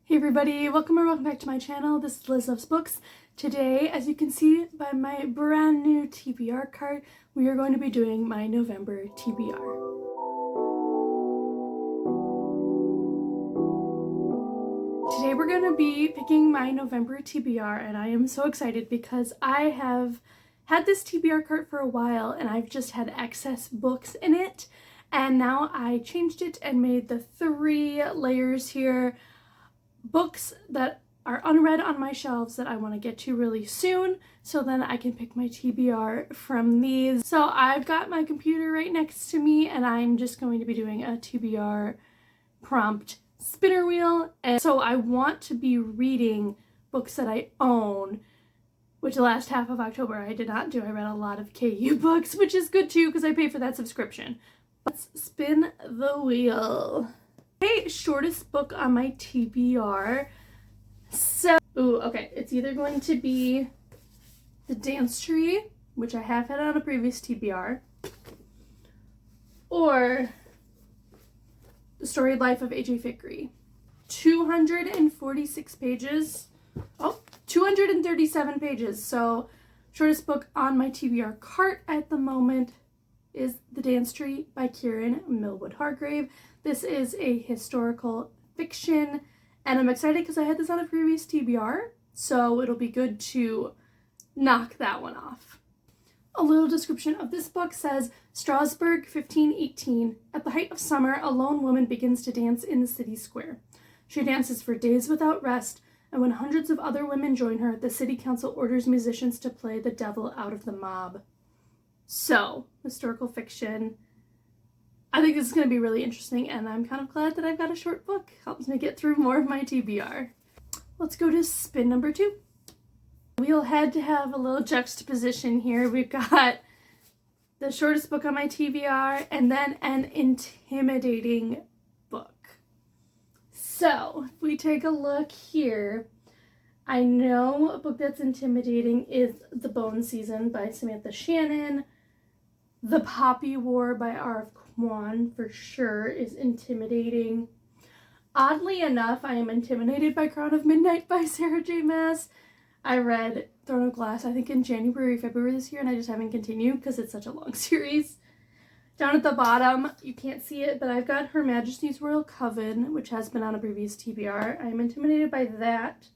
Hey everybody, welcome back to my channel. This is Liz Loves Books. Today, as you can see by my brand new TBR card, we are going to be doing my November TBR. Today we're going to be picking my November TBR, and I am so excited because I have had this TBR cart for a while and I've just had excess books in it, and now I changed it and made the 3 layers here. Books that are unread on my shelves that I want to get to really soon, so then I can pick my TBR from these. So I've got my computer right next to me and I'm just going to be doing a TBR prompt spinner wheel. And so I want to be reading books that I own, which the last half of October I did not do. I read a lot of KU books, which is good too because I pay for that subscription. Let's spin the wheel. Okay, shortest book on my TBR. So, okay, it's either going to be The Dance Tree, which I have had on a previous TBR, or The Storied Life of A.J. Fikry. 246 pages. 237 pages. So, shortest book on my TBR cart at the moment is The Dance Tree by Kieran Millwood Hargrave. This is a historical fiction, and I'm excited because I had this on a previous TBR, so it'll be good to knock that one off. A little description of this book says, Strasbourg, 1518. At the height of summer, a lone woman begins to dance in the city square. She dances for days without rest, and when hundreds of other women join her, the city council orders musicians to play the devil out of the mob. So, historical fiction. I think this is going to be really interesting, and I'm kind of glad that I've got a short book. Helps me get through more of my TBR. Let's go to spin number 2. We'll had to have a little juxtaposition here. We've got the shortest book on my TBR and then an intimidating book. So, if we take a look here, I know a book that's intimidating is The Bone Season by Samantha Shannon. The Poppy War by R.F. Kuang for sure is intimidating. Oddly enough, I am intimidated by Crown of Midnight by Sarah J. Maas. I read Throne of Glass, I think in January, February this year, and I just haven't continued because it's such a long series. Down at the bottom, you can't see it, but I've got Her Majesty's Royal Coven, which has been on a previous TBR. I am intimidated by that.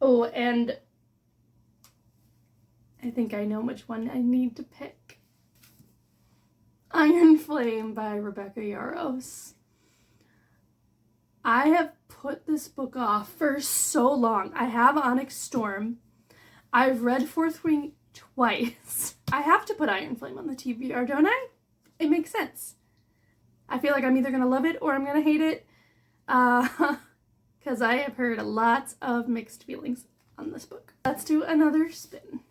Oh, and I think I know which one I need to pick. Iron Flame by Rebecca Yarros. I have put this book off for so long. I have Onyx Storm. I've read Fourth Wing twice. I have to put Iron Flame on the TBR, don't I? It makes sense. I feel like I'm either going to love it or I'm going to hate it. Because I have heard lots of mixed feelings on this book. Let's do another spin.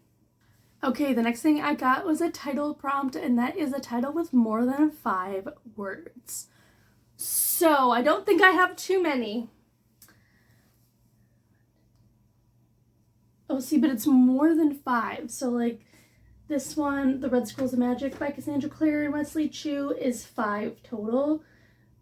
Okay, the next thing I got was a title prompt, and that is a title with more than 5 words. So, I don't think I have too many. Oh, see, but it's more than 5. So, like, this one, The Red Scrolls of Magic by Cassandra Clare and Wesley Chu, is 5 total.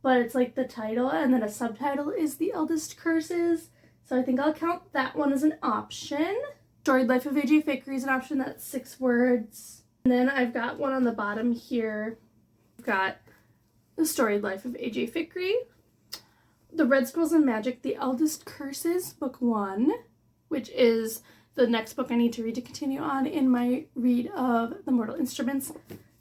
But it's like the title, and then a subtitle is The Eldest Curses. So I think I'll count that one as an option. Storied Life of A.J. Fikry is an option, that's 6 words. And then I've got one on the bottom here. I've got The Storied Life of A.J. Fikry, The Red Scrolls of Magic, The Eldest Curses, book 1, which is the next book I need to read to continue on in my read of the Mortal Instruments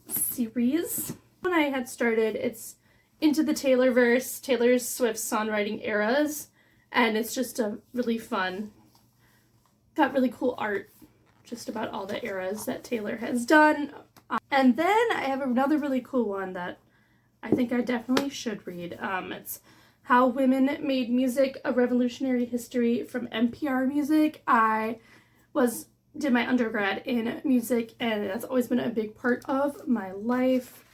series. When I had started, it's Into the Taylorverse, Taylor Swift's songwriting eras, and it's just a really fun, got really cool art just about all the eras that Taylor has done. And then I have another really cool one that I think I definitely should read. It's How Women Made Music, A Revolutionary History from NPR Music. I did my undergrad in music, and that's always been a big part of my life.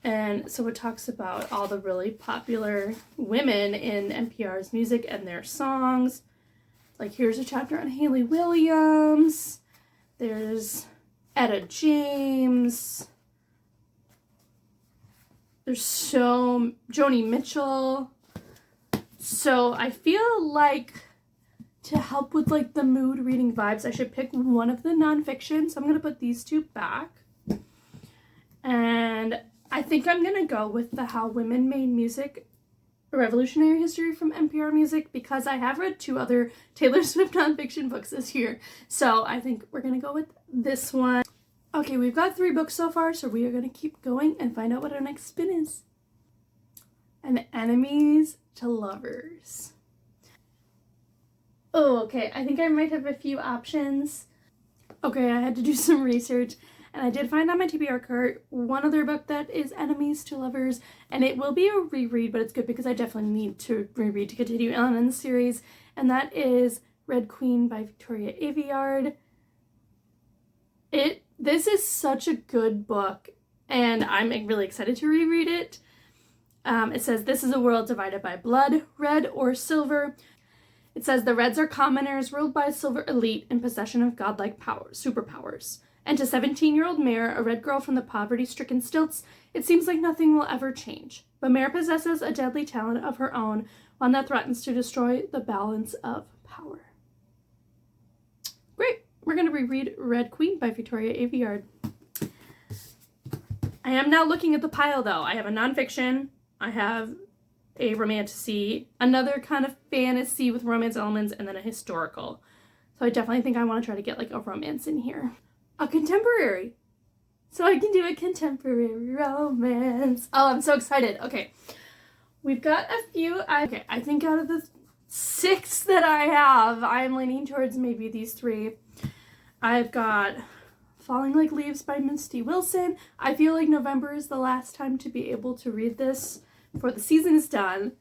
And so it talks about all the really popular women in NPR's music and their songs. Like, here's a chapter on Hayley Williams. There's Etta James. There's Joni Mitchell. So I feel like to help with like the mood reading vibes, I should pick one of the nonfiction. So I'm going to put these two back. And I think I'm going to go with the How Women Made Music, A Revolutionary History from NPR Music, because I have read 2 other Taylor Swift nonfiction books this year. So I think we're going to go with this one. Okay, we've got 3 books so far, so we are going to keep going and find out what our next spin is. And Enemies to Lovers. Oh, okay, I think I might have a few options. Okay, I had to do some research, and I did find on my TBR cart one other book that is Enemies to Lovers, and it will be a reread, but it's good because I definitely need to reread to continue on in the series, and that is Red Queen by Victoria Aveyard. This is such a good book, and I'm really excited to reread it. It says, this is a world divided by blood, red or silver. It says, the Reds are commoners ruled by a silver elite in possession of godlike superpowers. And to 17-year-old Mare, a red girl from the poverty-stricken stilts, it seems like nothing will ever change. But Mare possesses a deadly talent of her own, one that threatens to destroy the balance of power. Great. We're going to reread Red Queen by Victoria Aveyard. I am now looking at the pile, though. I have a nonfiction. I have a romantasy, another kind of fantasy with romance elements, and then a historical. So I definitely think I want to try to get like a romance in here. A contemporary. So I can do a contemporary romance. Oh, I'm so excited. Okay. We've got a few. I think out of the 6 that I have, I'm leaning towards maybe these 3. I've got Falling Like Leaves by Misty Wilson. I feel like November is the last time to be able to read this before the season is done.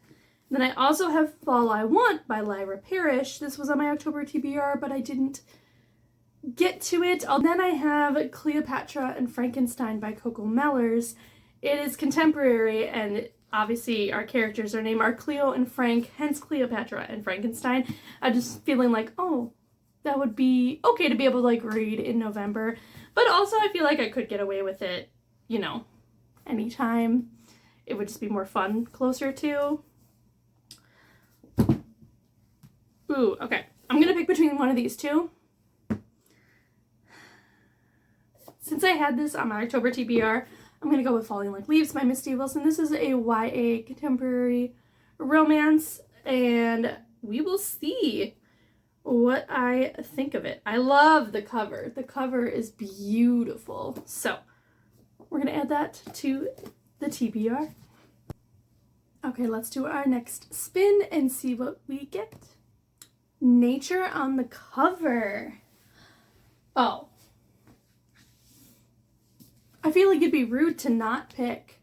Then I also have Fall I Want by Lyra Parrish. This was on my October TBR, but I didn't get to it. Then I have Cleopatra and Frankenstein by Coco Mellors. It is contemporary, and obviously our characters are named Cleo and Frank, hence Cleopatra and Frankenstein. I'm just feeling like, oh, that would be okay to be able to like read in November. But also I feel like I could get away with it, you know, anytime. It would just be more fun closer to. Ooh, okay. I'm gonna pick between one of these 2. Since I had this on my October TBR, I'm gonna go with Falling Like Leaves by Misty Wilson. This is a YA contemporary romance, and we will see what I think of it. I love the cover. The cover is beautiful. So we're gonna add that to the TBR. Okay, let's do our next spin and see what we get. Nature on the cover. Oh. I feel like it'd be rude to not pick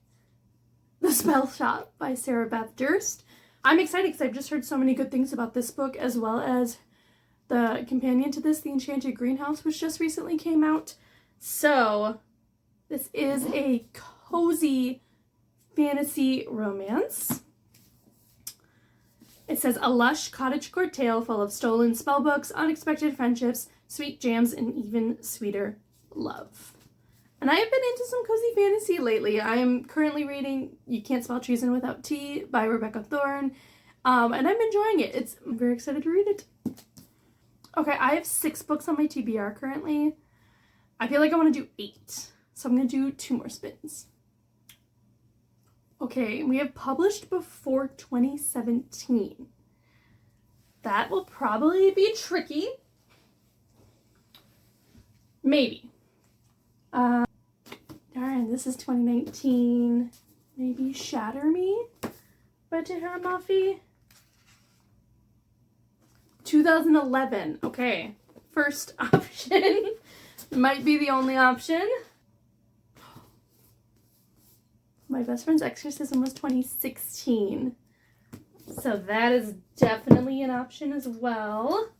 The Spell Shop by Sarah Beth Durst. I'm excited because I've just heard so many good things about this book, as well as the companion to this, The Enchanted Greenhouse, which just recently came out. So this is a cozy fantasy romance. It says, a lush cottagecore tale full of stolen spellbooks, unexpected friendships, sweet jams, and even sweeter love. And I have been into some cozy fantasy lately. I am currently reading You Can't Spell Treason Without Tea by Rebecca Thorne, and I'm enjoying it. I'm very excited to read it. Okay, I have 6 books on my TBR currently. I feel like I want to do 8, so I'm going to do 2 more spins. Okay, we have published before 2017. That will probably be tricky. Maybe. Darn, this is 2019. Maybe Shatter Me by Tahira Mafi. 2011. Okay, first option. Might be the only option. My Best Friend's Exorcism was 2016. So that is definitely an option as well.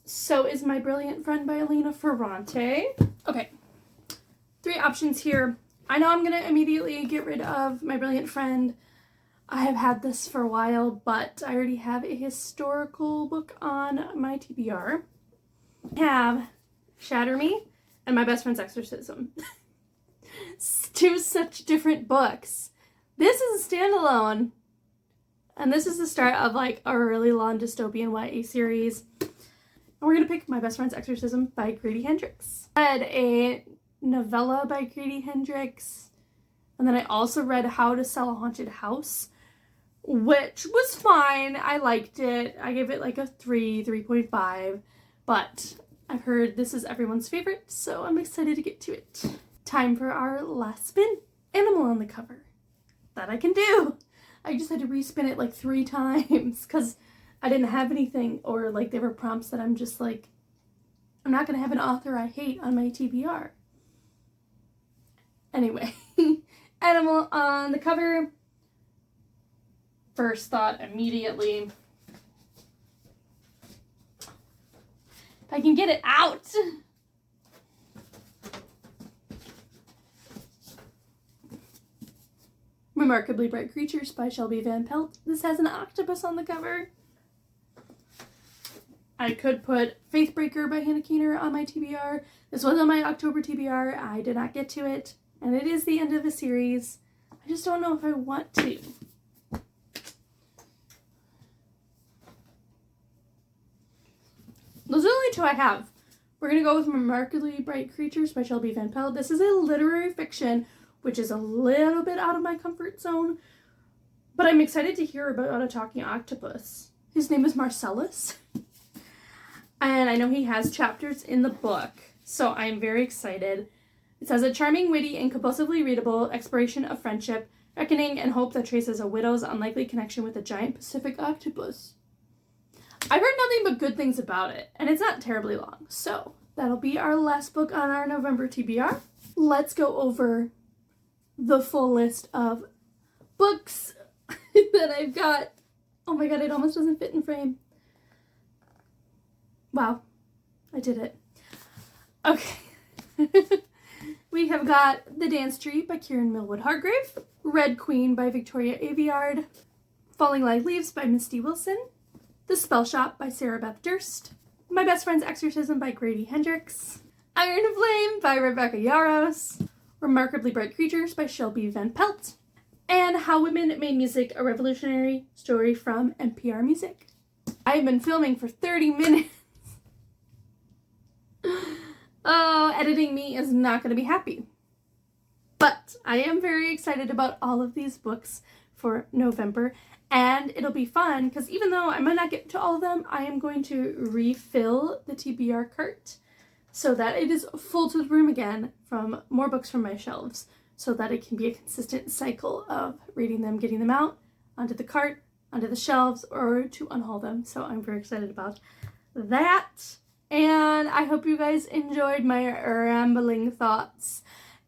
So is My Brilliant Friend by Elena Ferrante. Okay, 3 options here. I know I'm going to immediately get rid of My Brilliant Friend. I have had this for a while, but I already have a historical book on my TBR. I have Shatter Me and My Best Friend's Exorcism. 2 such different books. This is a standalone. And this is the start of like a really long dystopian YA series. And we're going to pick My Best Friend's Exorcism by Grady Hendrix. I read a novella by Grady Hendrix. And then I also read How to Sell a Haunted House, which was fine. I liked it. I gave it like a 3.5. But I've heard this is everyone's favorite, so I'm excited to get to it. Time for our last spin. Animal on the cover. That I can do. I just had to respin it like 3 times because I didn't have anything, or like there were prompts that I'm just like, I'm not going to have an author I hate on my TBR. Anyway, Animal on the cover. First thought immediately. If I can get it out. Remarkably Bright Creatures by Shelby Van Pelt. This has an octopus on the cover. I could put Faithbreaker by Hannah Keener on my TBR. This was on my October TBR. I did not get to it. And it is the end of a series. I just don't know if I want to. Those are the only 2 I have. We're going to go with Remarkably Bright Creatures by Shelby Van Pelt. This is a literary fiction, which is a little bit out of my comfort zone. But I'm excited to hear about a talking octopus. His name is Marcellus. And I know he has chapters in the book. So I'm very excited. It says a charming, witty, and compulsively readable exploration of friendship, reckoning, and hope that traces a widow's unlikely connection with a giant Pacific octopus. I've heard nothing but good things about it, and it's not terribly long. So that'll be our last book on our November TBR. Let's go over the full list of books that I've got. Oh my god, it almost doesn't fit in frame. Wow, I did it. Okay. We have got The Dance Tree by Kieran Millwood Hargrave, Red Queen by Victoria Aveyard, Falling Like Leaves by Misty Wilson, The Spell Shop by Sarah Beth Durst, My Best Friend's Exorcism by Grady Hendrix, Iron Flame by Rebecca Yarros, Remarkably Bright Creatures by Shelby Van Pelt, and How Women Made Music, a Revolutionary Story from NPR Music. I've been filming for 30 minutes. Oh, editing me is not going to be happy. But I am very excited about all of these books for November. And it'll be fun because even though I might not get to all of them, I am going to refill the TBR cart so that it is full to the brim again from more books from my shelves, so that it can be a consistent cycle of reading them, getting them out, onto the cart, onto the shelves, or to unhaul them. So I'm very excited about that. And I hope you guys enjoyed my rambling thoughts.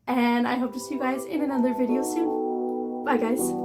And I hope to see you guys in another video soon. Bye, guys.